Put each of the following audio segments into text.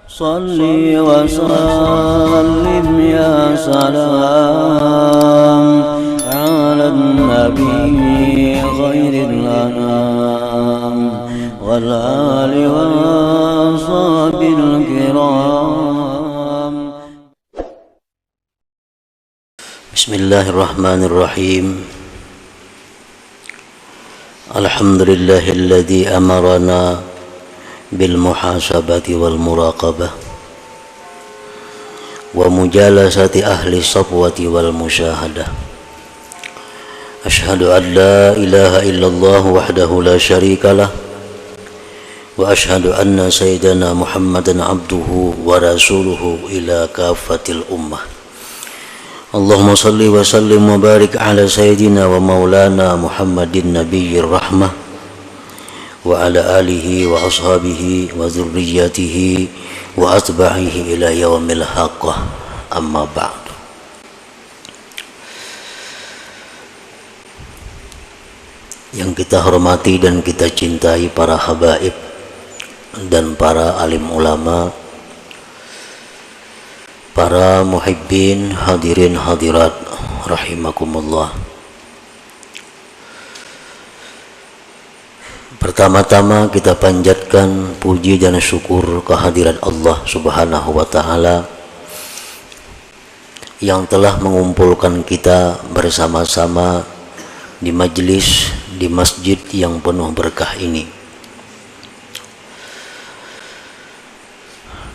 صل وسلم يا سلام على النبي خير الأنام والآل والصحب الكرام. بسم الله الرحمن الرحيم. الحمد لله الذي أمرنا بالمحاسبة والمراقبة ومجالسة أهل الصفوة والمشاهدة. أشهد أن لا إله إلا الله وحده لا شريك له وأشهد أن سيدنا محمدا عبده ورسوله إلى كافة الأمة. اللهم صل وسلم وبارك على سيدنا ومولانا محمد النبي الرحمة وعلى آله وأصحابه وذريته وأتباعه إلى يوم الحق. أما بعد. Yang kita hormati dan kita cintai para habaib dan para alim ulama, para muhibbin, hadirin hadirat rahimakumullah. Pertama-tama kita panjatkan puji dan syukur kehadirat Allah Subhanahu wa ta'ala yang telah mengumpulkan kita bersama-sama di majlis di masjid yang penuh berkah ini.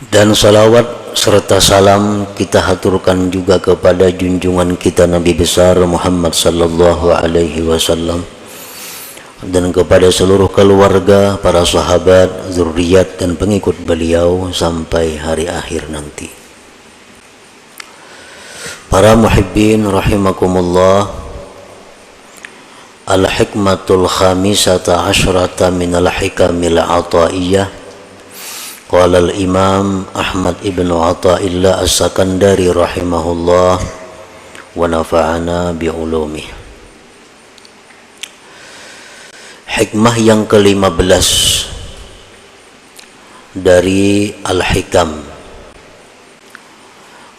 Dan salawat serta salam kita haturkan juga kepada junjungan kita Nabi besar Muhammad sallallahu alaihi wasallam dan kepada seluruh keluarga, para sahabat, zuriat dan pengikut beliau sampai hari akhir nanti. Para muhibbin rahimakumullah, al-hikmatul khamisata asyrata minal hikamil ataiyah. Qala al-imam Ahmad ibn Athaillah as-Sakandari rahimahullah wa nafa'ana bi'ulumih. Hikmah yang ke-15 dari Al-Hikam.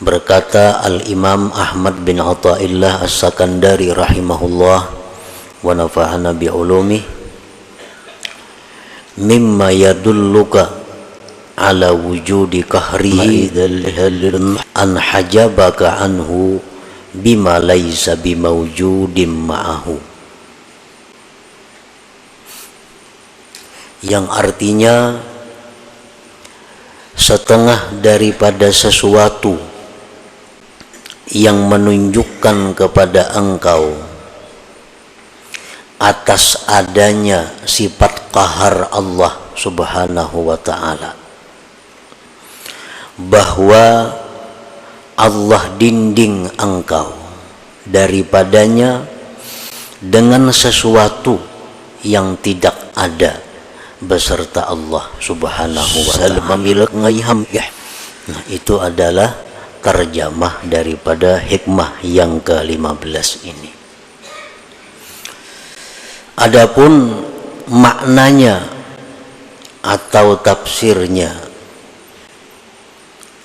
Berkata Al-Imam Ahmad bin Athaillah as-Sakandari rahimahullah wa nafa'ana bi'ulumih, mimma yadulluka ala wujudi kahrihi an hajabaka anhu bima laysa bimawjudim ma'ahu. Yang artinya setengah daripada sesuatu yang menunjukkan kepada engkau atas adanya sifat qahar Allah Subhanahu wa ta'ala, bahwa Allah dinding engkau daripadanya dengan sesuatu yang tidak ada beserta Allah Subhanahu wa ta'ala. Nah, itu adalah terjemah daripada hikmah yang ke-15 ini. Adapun maknanya atau tafsirnya,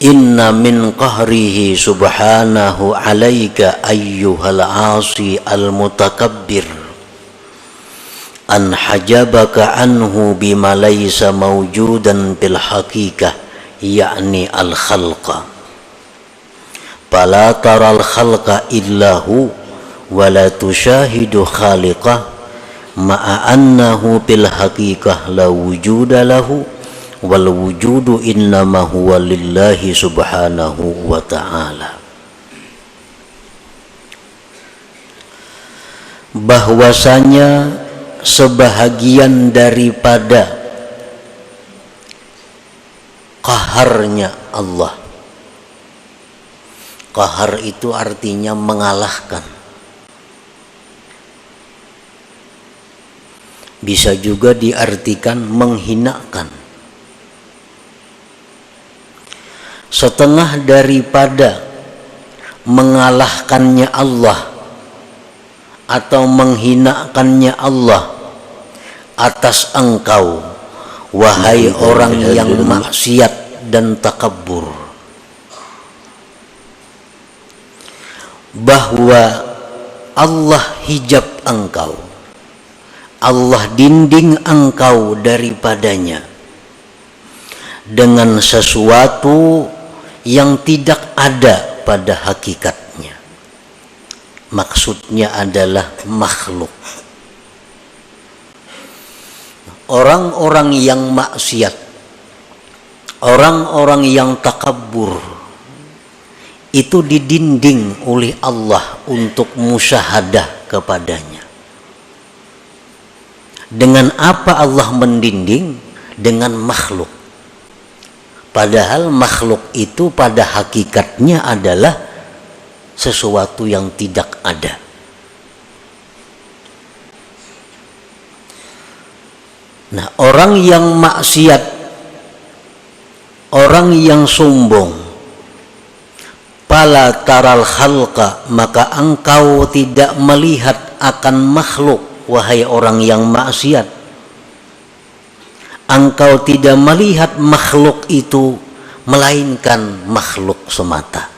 inna min qahrihi subhanahu alaika ayyuhal asi al-mutakabbir an hajabaka anhu bima laysa mawjudan bil haqiqah, yakni al khalqa, fala taral khalqa illahu wa la tushahidu khaliqah ma'a annahu bil haqiqah la wujuda lahu wal wujudu innama huwa lillahi subhanahu wa ta'ala. Bahwasanya sebahagian daripada qaharnya Allah. Qahar itu artinya mengalahkan. Bisa juga diartikan menghinakan. Setengah daripada mengalahkannya Allah atau menghinakannya Allah atas engkau, wahai orang yang maksiat dan takabbur, bahwa Allah hijab engkau, Allah dinding engkau daripadanya dengan sesuatu yang tidak ada pada hakikatnya. Maksudnya adalah makhluk. Orang-orang yang maksiat, orang-orang yang takabbur, itu didinding oleh Allah untuk musyahadah kepadanya. Dengan apa Allah mendinding? Dengan makhluk. Padahal makhluk itu pada hakikatnya adalah sesuatu yang tidak ada. Nah, orang yang maksiat, orang yang sombong, pala taral khalqa, maka engkau tidak melihat akan makhluk, wahai orang yang maksiat. Engkau tidak melihat makhluk itu melainkan makhluk semata.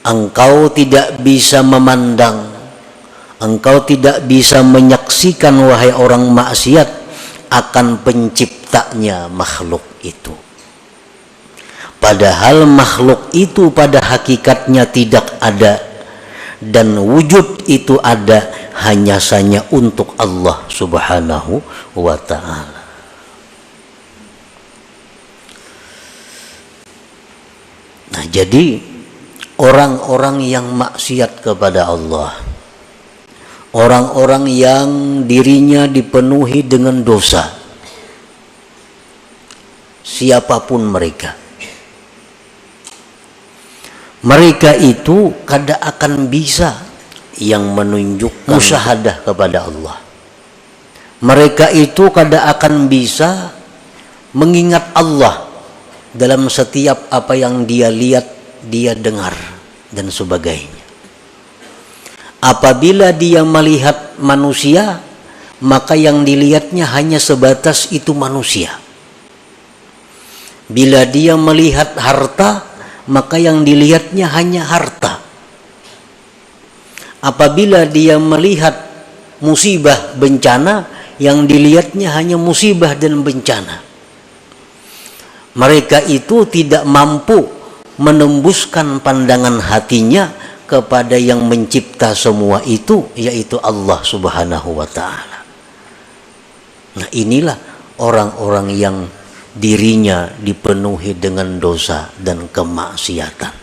Engkau tidak bisa memandang, engkau tidak bisa menyaksikan, wahai orang maksiat, akan penciptanya makhluk itu. Padahal makhluk itu pada hakikatnya tidak ada, dan wujud itu ada hanya saja untuk Allah Subhanahu wa ta'ala. Nah, jadi orang-orang yang maksiat kepada Allah, orang-orang yang dirinya dipenuhi dengan dosa, siapapun mereka, mereka itu kada akan bisa yang menunjukkan musyahadah kepada Allah. Mereka itu kada akan bisa mengingat Allah dalam setiap apa yang dia lihat, dia dengar, dan sebagainya. Apabila dia melihat manusia, maka yang dilihatnya hanya sebatas itu manusia. Bila dia melihat harta, maka yang dilihatnya hanya harta. Apabila dia melihat musibah, bencana, yang dilihatnya hanya musibah dan bencana. Mereka itu tidak mampu menembuskan pandangan hatinya kepada yang mencipta semua itu, yaitu Allah Subhanahu wa ta'ala. Nah, inilah orang-orang yang dirinya dipenuhi dengan dosa dan kemaksiatan.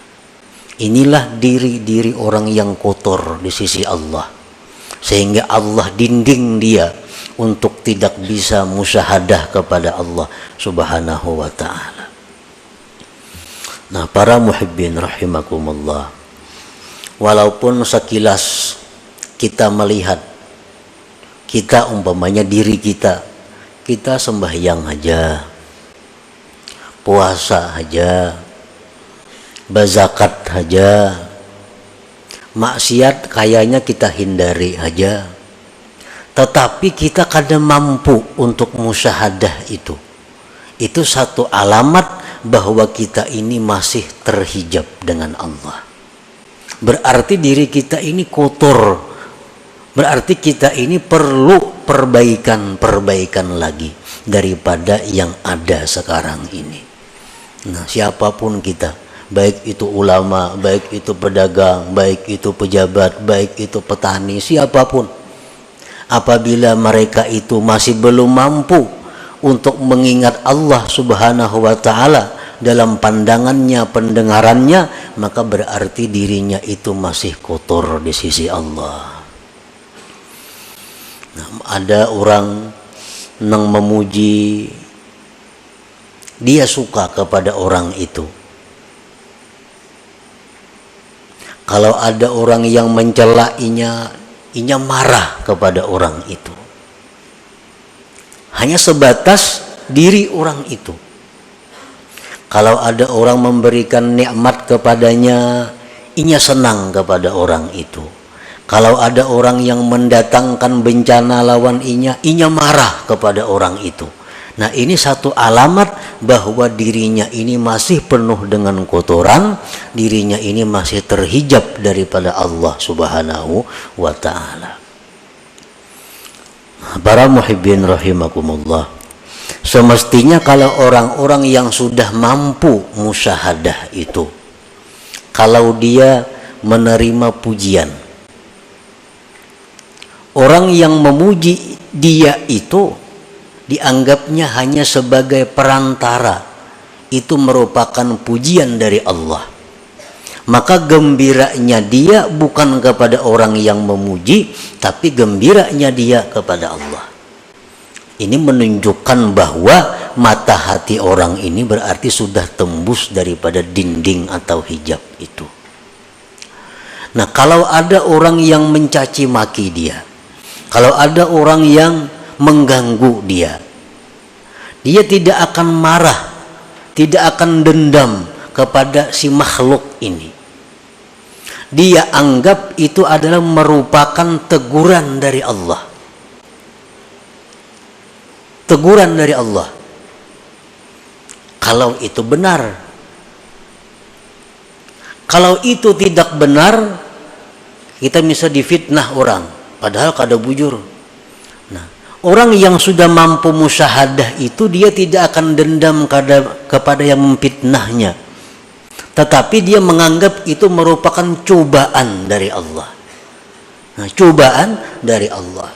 Inilah diri-diri orang yang kotor di sisi Allah, sehingga Allah dinding dia untuk tidak bisa musyahadah kepada Allah Subhanahu wa ta'ala. Nah, para muhibbin rahimakumullah, walaupun sekilas kita melihat, kita umpamanya diri kita sembahyang aja, puasa aja, berzakat aja, maksiat kayaknya kita hindari aja, tetapi kita kadang mampu untuk musyahadah itu. Itu satu alamat bahwa kita ini masih terhijab dengan Allah. Berarti diri kita ini kotor, berarti kita ini perlu perbaikan lagi daripada yang ada sekarang ini. Nah, siapapun kita, baik itu ulama, baik itu pedagang, baik itu pejabat, baik itu petani, siapapun, apabila mereka itu masih belum mampu untuk mengingat Allah Subhanahu wa ta'ala dalam pandangannya, pendengarannya, maka berarti dirinya itu masih kotor di sisi Allah. Nah, ada orang yang memuji, dia suka kepada orang itu. Kalau ada orang yang mencela, inya marah kepada orang itu. Hanya sebatas diri orang itu. Kalau ada orang memberikan nikmat kepadanya, inya senang kepada orang itu. Kalau ada orang yang mendatangkan bencana lawan inya marah kepada orang itu. Nah, ini satu alamat bahwa dirinya ini masih penuh dengan kotoran, dirinya ini masih terhijab daripada Allah Subhanahu wa ta'ala. Para muhibbin rahimakumullah, semestinya kalau orang-orang yang sudah mampu musyahadah itu, kalau dia menerima pujian, orang yang memuji dia itu dianggapnya hanya sebagai perantara, itu merupakan pujian dari Allah. Maka gembiranya dia bukan kepada orang yang memuji, tapi gembiranya dia kepada Allah. Ini menunjukkan bahwa mata hati orang ini berarti sudah tembus daripada dinding atau hijab itu. Nah, kalau ada orang yang mencaci maki dia, kalau ada orang yang mengganggu dia, dia tidak akan marah, tidak akan dendam kepada si makhluk ini. Dia anggap itu adalah merupakan teguran dari Allah. Teguran dari Allah. Kalau itu benar. Kalau itu tidak benar, kita bisa difitnah orang, padahal kada bujur. Nah, orang yang sudah mampu musyahadah itu dia tidak akan dendam kepada yang memfitnahnya, tetapi dia menganggap itu merupakan cobaan dari Allah. Nah, cobaan dari Allah.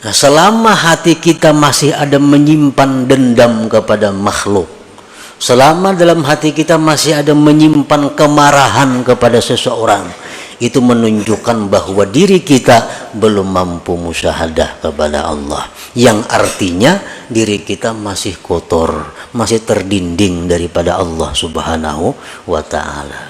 Nah, selama hati kita masih ada menyimpan dendam kepada makhluk, selama dalam hati kita masih ada menyimpan kemarahan kepada seseorang, itu menunjukkan bahwa diri kita belum mampu musyahadah kepada Allah, yang artinya diri kita masih kotor, masih terdinding daripada Allah Subhanahu wa ta'ala.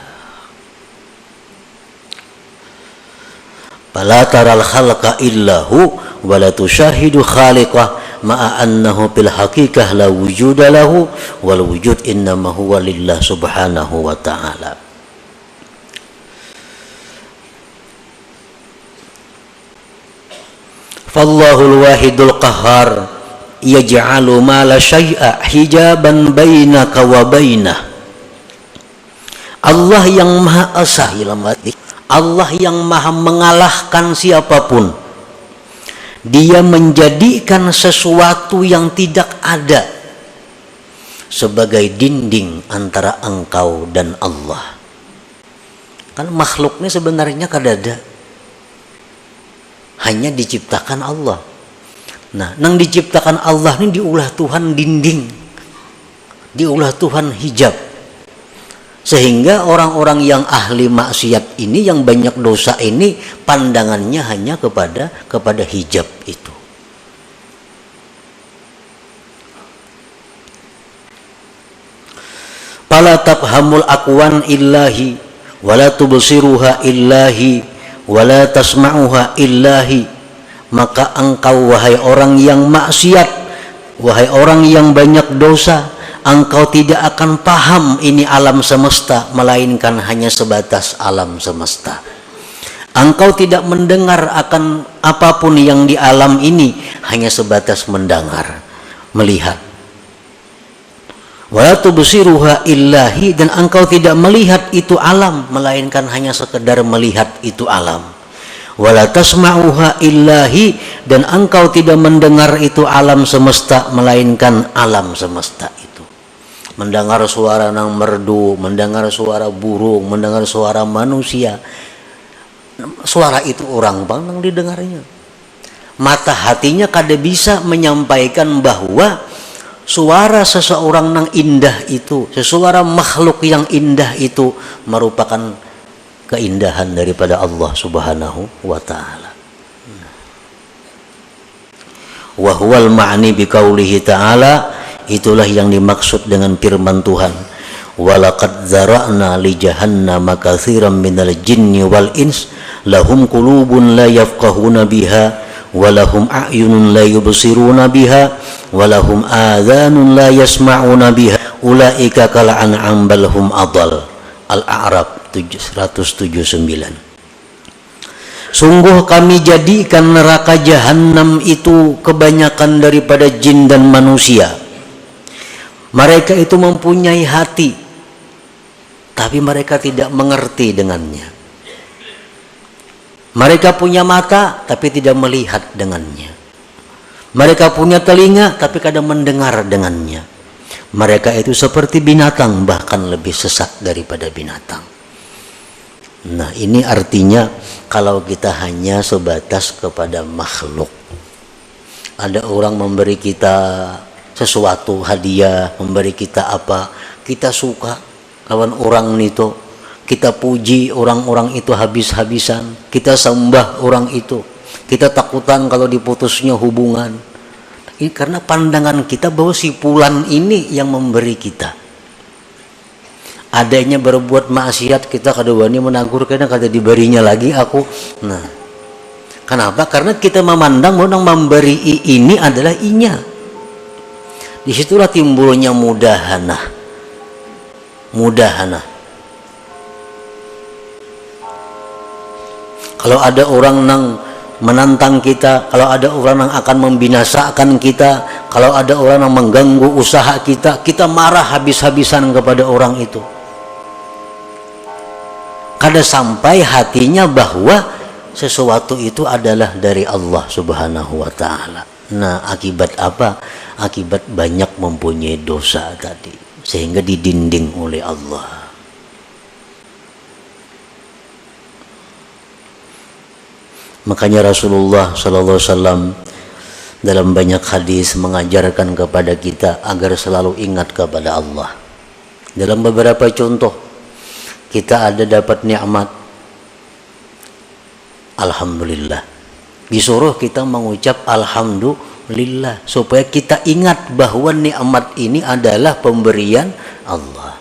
Fala taral khalqa illahu wa la tushahidu khaliqah ma'a annahu bil haqiqah la wujuda lahu wal wujud innama huwa lillah subhanahu wa ta'ala. Fallahul wahidul qahhar yaj'alu ma la syai'a hijaban bainaka wa bainah. Allah yang maha esa, Allah yang maha mengalahkan siapapun. Dia menjadikan sesuatu yang tidak ada sebagai dinding antara engkau dan Allah. Kan makhluknya sebenarnya kada ada, hanya diciptakan Allah. Nah, nang diciptakan Allah ini diulah Tuhan dinding, diulah Tuhan hijab, sehingga orang-orang yang ahli maksiat ini, yang banyak dosa ini, pandangannya hanya kepada hijab itu. Fala tafhamul aqwan illahi wala tubsiruha illahi wala tasma'uha illahi. Maka engkau, wahai orang yang maksiat, wahai orang yang banyak dosa, engkau tidak akan paham ini alam semesta, melainkan hanya sebatas alam semesta. Engkau tidak mendengar akan apapun yang di alam ini, hanya sebatas mendengar, melihat. Wala tubsiruha illahi, dan engkau tidak melihat itu alam, melainkan hanya sekedar melihat itu alam. Wala tasma'uha illahi, dan engkau tidak mendengar itu alam semesta, melainkan alam semesta itu. Mendengar suara nang merdu, mendengar suara burung, mendengar suara manusia, suara itu orang bang nang didengarnya. Mata hatinya kada bisa menyampaikan bahwa suara seseorang nang indah itu, sesuara makhluk yang indah itu merupakan keindahan daripada Allah Subhanahu wa ta'ala. Wa huwal ma'ni biqaulihi ta'ala, itulah yang dimaksud dengan firman Tuhan, walaqad zara'na li jahannama katsiran minal jinni wal ins lahum qulubun la yafqahuna biha wa lahum a'yunun la yubsiruna biha wa lahum adhanun la yasma'una biha ulaika kal an'am bal hum adall. Al-A'raf 179. Sungguh kami jadikan neraka jahanam itu kebanyakan daripada jin dan manusia. Mereka itu mempunyai hati, tapi mereka tidak mengerti dengannya. Mereka punya mata, tapi tidak melihat dengannya. Mereka punya telinga, tapi kadang mendengar dengannya. Mereka itu seperti binatang, bahkan lebih sesat daripada binatang. Nah, ini artinya kalau kita hanya sebatas kepada makhluk. Ada orang memberi kita sesuatu, hadiah, memberi kita apa, kita suka lawan orang itu, kita puji orang-orang itu habis-habisan, kita sembah orang itu, kita takutan kalau diputusnya hubungan. Ini karena pandangan kita bahwa si fulan ini yang memberi kita. Adanya berbuat maksiat kita kadang-kadang menegur, karena kata diberinya lagi aku. Nah, kenapa? Karena kita memandang bahwa yang memberi ini adalah inya. Disitulah timbulnya mudahanah. Kalau ada orang yang menantang kita, kalau ada orang yang akan membinasakan kita, kalau ada orang yang mengganggu usaha kita, kita marah habis-habisan kepada orang itu. Kada sampai hatinya bahwa sesuatu itu adalah dari Allah Subhanahu wa ta'ala. Nah, akibat apa? Akibat banyak mempunyai dosa tadi, sehingga didinding oleh Allah. Makanya Rasulullah sallallahu alaihi wasallam dalam banyak hadis mengajarkan kepada kita agar selalu ingat kepada Allah. Dalam beberapa contoh, kita ada dapat nikmat, alhamdulillah, disuruh kita mengucap alhamdulillah supaya kita ingat bahwa nikmat ini adalah pemberian Allah.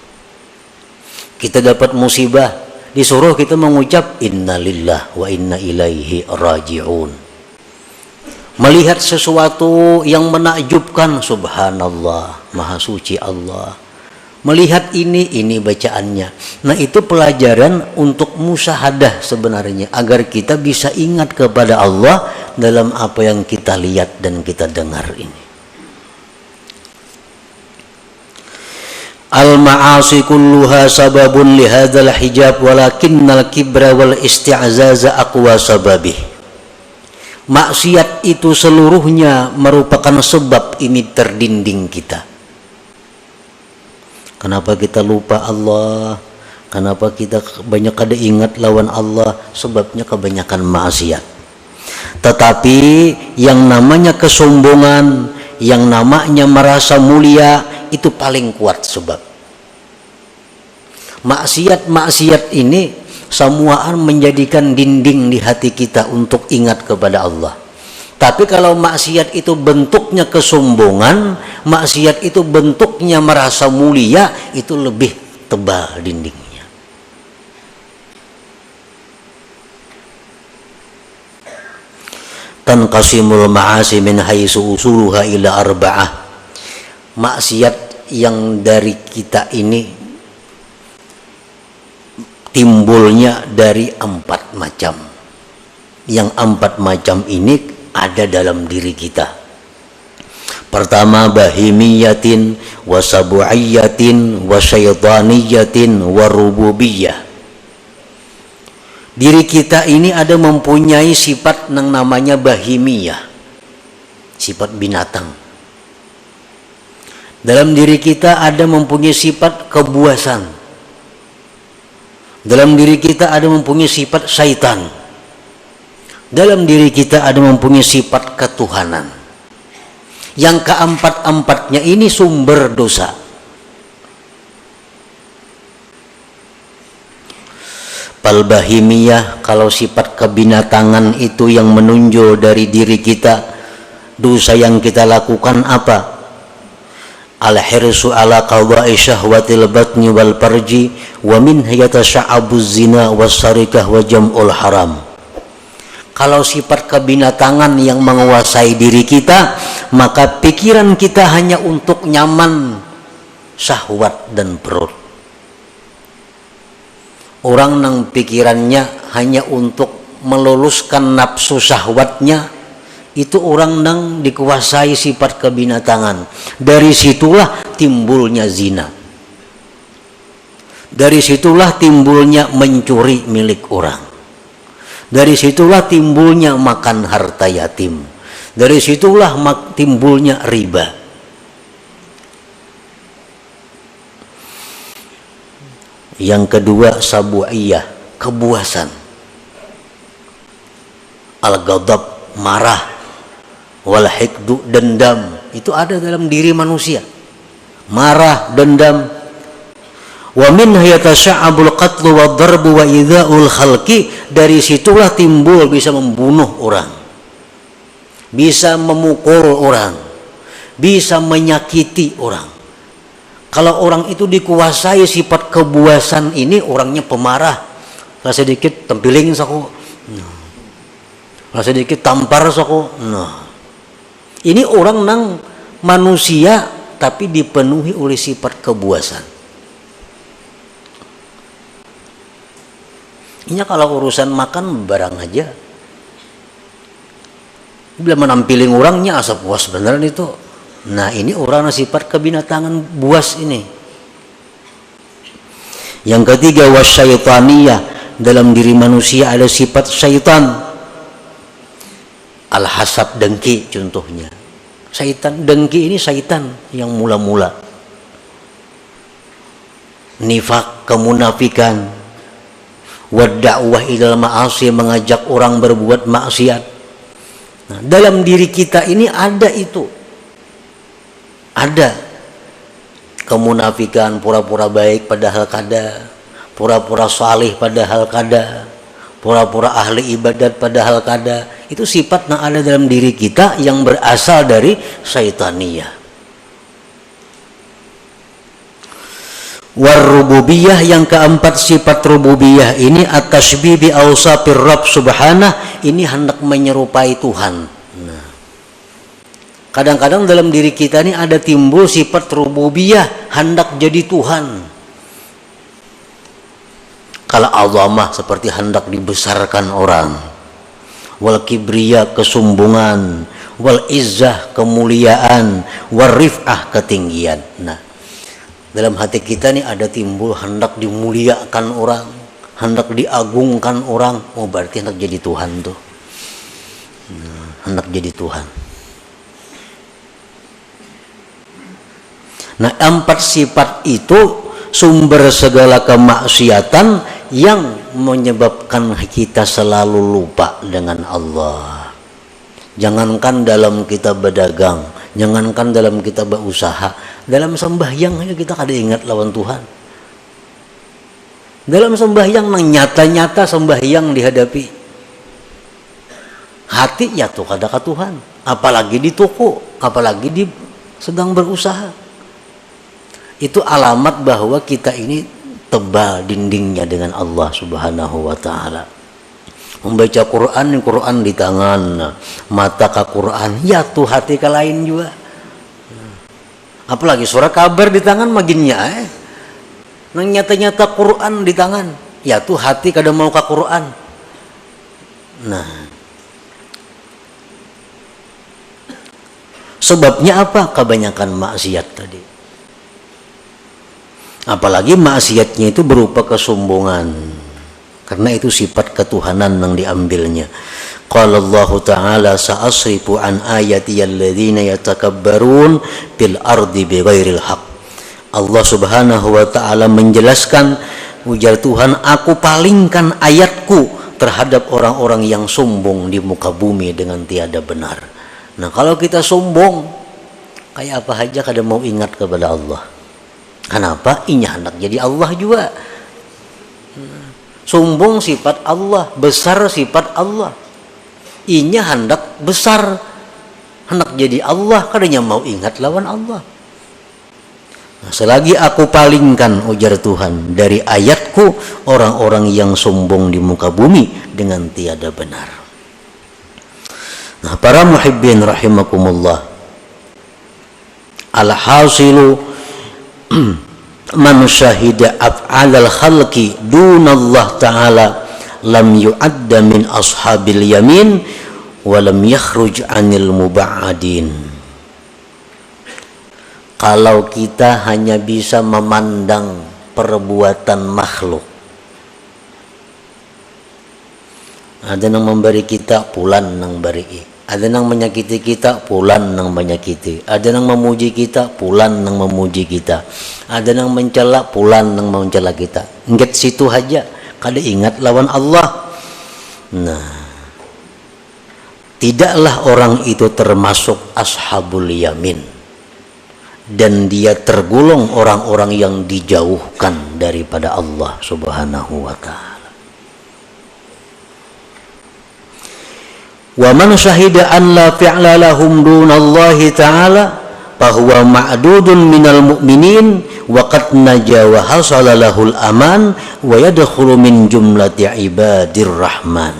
Kita dapat musibah, disuruh kita mengucap innalillah wa inna ilaihi raji'un. Melihat sesuatu yang menakjubkan, subhanallah, maha suci Allah. Melihat ini bacaannya. Nah, itu pelajaran untuk musyahadah sebenarnya, agar kita bisa ingat kepada Allah dalam apa yang kita lihat dan kita dengar ini. Al-ma'asi kulluha sababun lihadzal hijab walakinnal kibra wal isti'zaza aqwa sababih. Maksiat itu seluruhnya merupakan sebab ini terdinding kita. Kenapa kita lupa Allah? Kenapa kita banyak kada ingat lawan Allah? Sebabnya kebanyakan maksiat. Tetapi yang namanya kesombongan, yang namanya merasa mulia, itu paling kuat sebab. Maksiat ini semuaan menjadikan dinding di hati kita untuk ingat kepada Allah. Tapi kalau maksiat itu bentuknya kesombongan, maksiat itu bentuknya merasa mulia, itu lebih tebal dindingnya. Tanqasimul ma'asi min haitsu usuluha ila arba'ah. Maksiat yang dari kita ini timbulnya dari 4 macam. Yang 4 macam ini ada dalam diri kita. Pertama, bahimiyatin wa sabu'iyatin wa syaitaniyatin wa rububiyah. Diri kita ini ada mempunyai sifat yang namanya bahimiyah, sifat binatang. Dalam diri kita ada mempunyai sifat kebuasan. Dalam diri kita ada mempunyai sifat syaitan. Dalam diri kita ada mempunyai sifat ketuhanan. Yang keempat-empatnya ini sumber dosa. Palbahimiyah, kalau sifat kebinatangan itu yang menonjol dari diri kita, dosa yang kita lakukan apa? Al-hirsu ala qada'i syahwatil batni wal farji wa min yatasa'abuz zina was sarikah wa jam'ul haram. Kalau sifat kebinatangan yang menguasai diri kita, maka pikiran kita hanya untuk nyaman, syahwat dan perut. Orang yang pikirannya hanya untuk meluluskan nafsu syahwatnya, itu orang nang dikuasai sifat kebinatangan. Dari situlah timbulnya zina. Dari situlah timbulnya mencuri milik orang. Dari situlah timbulnya makan harta yatim. Dari situlah timbulnya riba. Yang kedua sabu'iyah, kebuasan. Al-ghadab, marah. Wal hikdu, dendam. Itu ada dalam diri manusia. Marah, dendam. Wa minha yatasha'abul qatlu wa darbu wa idha'ul khalqi. Dari situlah timbul bisa membunuh orang, bisa memukul orang, bisa menyakiti orang. Kalau orang itu dikuasai sifat kebuasan ini, orangnya pemarah. Lah sedikit tempiling saku, lah sedikit tampar saku. Nah, ini orang nang manusia tapi dipenuhi oleh sifat kebuasan. Ini kalau urusan makan barang aja, bila menampiling orangnya asap puas beneran itu. Nah ini orang sifat kebinatangan buas ini. Yang ketiga wasyaitaniyah, dalam diri manusia ada sifat syaitan. Al-hasad, dengki contohnya. Syaitan, dengki ini syaitan yang mula-mula. Nifak, kemunafikan. Wadda'wah ilal ma'asi, mengajak orang berbuat maksiat. Nah, dalam diri kita ini ada itu. Ada kemunafikan, pura-pura baik padahal kada, pura-pura salih padahal kada, pura-pura ahli ibadat padahal kada. Itu sifat yang ada dalam diri kita yang berasal dari syaitaniyah. Warububiyah, yang keempat sifat rububiyah ini at-tashbih bi awsafir Rabb subhanah, ini hendak menyerupai Tuhan. Nah, kadang-kadang dalam diri kita ini ada timbul sifat rububiyah, hendak jadi Tuhan. Kalau azamah seperti hendak dibesarkan orang, wal kibriya, kesombongan, wal izzah, kemuliaan, wal rif'ah, ketinggian. Nah, dalam hati kita nih ada timbul hendak dimuliakan orang, hendak diagungkan orang. Oh berarti hendak jadi Tuhan tuh. Hendak jadi Tuhan. Nah, empat sifat itu sumber segala kemaksiatan yang menyebabkan kita selalu lupa dengan Allah. Jangankan dalam kita berdagang, jangankan dalam kita berusaha, dalam sembahyang aja kita kada ingat lawan Tuhan. Dalam sembahyang nang nyata-nyata sembahyang dihadapi, hati ya tuh kada ke Tuhan. Apalagi di toko, apalagi di sedang berusaha. Itu alamat bahwa kita ini tebal dindingnya dengan Allah Subhanahu wa taala. Membaca Quran, Quran di tangan, mata ke Quran, ya tuh hati ke lain juga. Apalagi surat kabar di tangan maginnya nang nyata-nyata Quran di tangan, ya tuh hati kada mau ke Quran. Nah, sebabnya apa? Kebanyakan maksiat tadi. Apalagi maksiatnya itu berupa kesombongan. Karena itu sifat ketuhanan yang diambilnya. Qala Allah Ta'ala sa'asrifu an ayati alladhina yatakabbarun fil ardi bighairil haq. Allah Subhanahu wa Ta'ala menjelaskan, ujar Tuhan, aku palingkan ayatku terhadap orang-orang yang sombong di muka bumi dengan tiada benar. Nah, kalau kita sombong, kayak apa aja kada mau ingat kepada Allah. Kenapa? Inya hendak jadi Allah juga. Sombong sifat Allah, besar sifat Allah. Inya hendak besar, hendak jadi Allah, kadanya mau ingat lawan Allah. Nah, selagi aku palingkan, ujar Tuhan, dari ayatku orang-orang yang sombong di muka bumi dengan tiada benar. Nah, para muhibbin rahimakumullah, al-hasilu man syahida af'alal khalqi dunallah ta'ala lam yu'adda min ashabil yamin wa lam yakhruj 'anil muba'adin. Kalau kita hanya bisa memandang perbuatan makhluk, ada yang memberi kita pulan nang beri, ada yang menyakiti kita pulan nang menyakiti, ada yang memuji kita pulan nang memuji kita, ada yang mencela pulan nang mencela kita. Ingat situ aja, kada ingat lawan Allah. Nah, tidaklah orang itu termasuk ashabul yamin, dan dia tergolong orang-orang yang dijauhkan daripada Allah Subhanahu wa ta'ala. Wa man syahida an la fi'la lahum dunallahi ta'ala fahuwa ma'dudun minal mu'minin wa qad naja wa hasala lahul aman wa yadkhulu min jumlati ibadir rahman.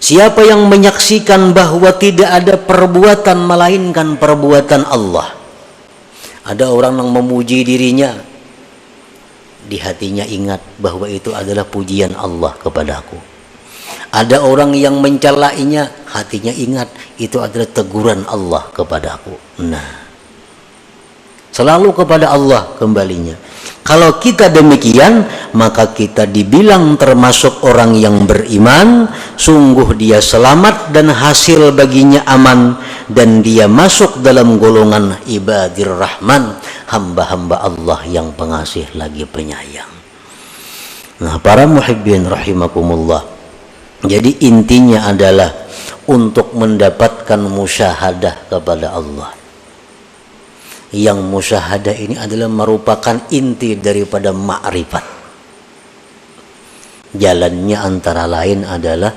Siapa yang menyaksikan bahwa tidak ada perbuatan melainkan perbuatan Allah. Ada orang yang memuji dirinya, di hatinya ingat bahwa itu adalah pujian Allah kepadaku. Ada orang yang mencelainya, hatinya ingat itu adalah teguran Allah kepadaku. Nah, selalu kepada Allah kembalinya. Kalau kita demikian, maka kita dibilang termasuk orang yang beriman, sungguh dia selamat dan hasil baginya aman, dan dia masuk dalam golongan ibadir rahman, hamba-hamba Allah yang pengasih lagi penyayang. Nah, para muhibbin rahimakumullah, jadi intinya adalah untuk mendapatkan musyahadah kepada Allah. Yang musyahadah ini adalah merupakan inti daripada ma'rifat. Jalannya antara lain adalah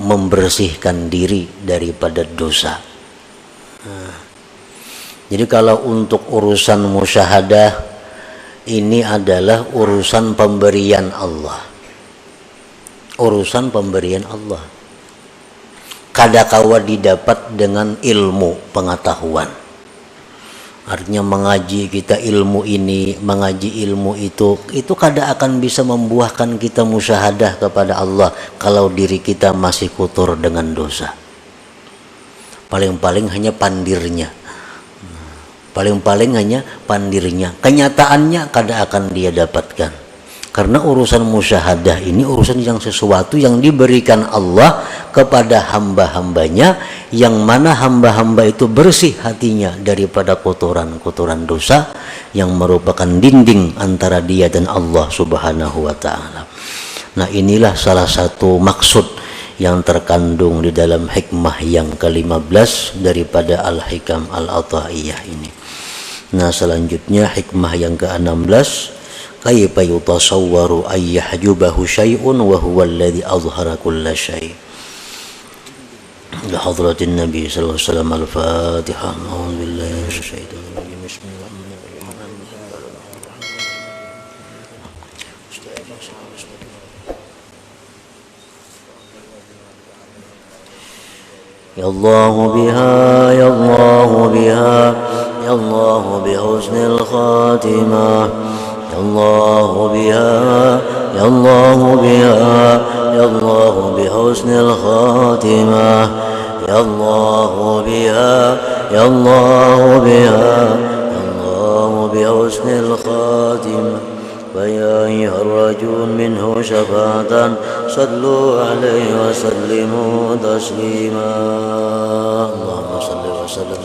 membersihkan diri daripada dosa. Jadi kalau untuk urusan musyahadah, ini adalah urusan pemberian Allah. Urusan pemberian Allah. Kadakawa didapat dengan ilmu pengetahuan. Artinya mengaji kita ilmu ini, mengaji ilmu itu kada akan bisa membuahkan kita musyahadah kepada Allah kalau diri kita masih kotor dengan dosa. Paling-paling hanya pandirnya. Paling-paling hanya pandirnya. Kenyataannya kada akan dia dapatkan. Karena urusan musyahadah ini urusan yang sesuatu yang diberikan Allah kepada hamba-hambanya, yang mana hamba-hamba itu bersih hatinya daripada kotoran-kotoran dosa yang merupakan dinding antara dia dan Allah Subhanahu wa ta'ala. Nah, inilah salah satu maksud yang terkandung di dalam hikmah yang ke-15 daripada Al-Hikam Al-Athaiyah ini. Nah, selanjutnya hikmah yang ke-16, kaifa yutasawwaru ay yahjubahu syai'un wa huwa alladhi azhara kulla syai'. Li hadratin Nabi sallallahu alaihi wasallam. Al-Fatihah. A'udzu billahi minasy syaithanir rajim. Bismillahirrahmanirrahim. Ya Allah biha, ya Allah biha, ya Allah bihusnil khatimah. Ya Allah biha, ya Allah biha, ya Allah bihusnil khatimah. Ya Allah biha, ya Allah biha, ya Allah bihusnil khatimah. فيا أيها الرجل منه شفاعة صلوا عليه وسلموا تسليما. اللهم صل وسلم